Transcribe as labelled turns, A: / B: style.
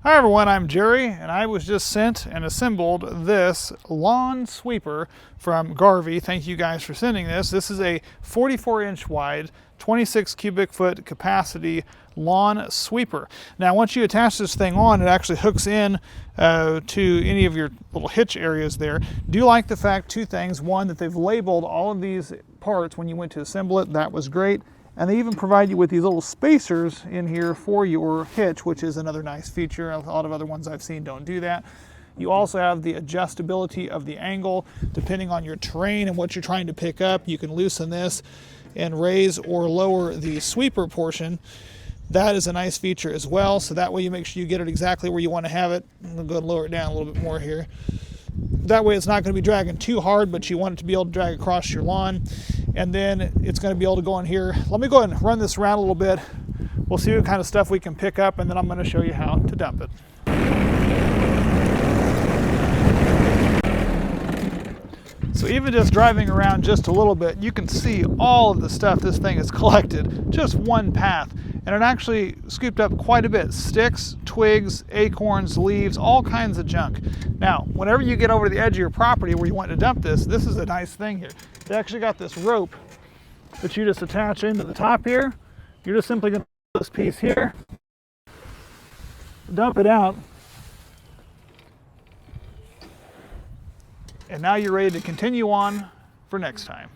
A: Hi everyone, I'm Jerry, and I was just sent and assembled this lawn sweeper from Garvee. Thank you guys for sending this. This is a 44-inch wide, 26 cubic foot capacity lawn sweeper. Now once you attach this thing on, it actually hooks in to any of your little hitch areas there. Do like the fact, two things. One, that they've labeled all of these parts when you went to assemble it. That was great. And they even provide you with these little spacers in here for your hitch, which is another nice feature. A lot of other ones I've seen don't do that. You also have the adjustability of the angle. Depending on your terrain and what you're trying to pick up, you can loosen this and raise or lower the sweeper portion. That is a nice feature as well. So that way you make sure you get it exactly where you want to have it. I'm going to go and lower it down a little bit more here. That way it's not going to be dragging too hard, but you want it to be able to drag across your lawn. And then it's going to be able to go in here. Let me go ahead and run this around a little bit. We'll see what kind of stuff we can pick up, and then I'm going to show you how to dump it. So even just driving around just a little bit, you can see all of the stuff this thing has collected. Just one path. And it actually scooped up quite a bit. Sticks, twigs, acorns, leaves, all kinds of junk. Now, whenever you get over to the edge of your property where you want to dump this, this is a nice thing here. They actually got this rope that you just attach into the top here. You're just simply going to put this piece here, dump it out, and now you're ready to continue on for next time.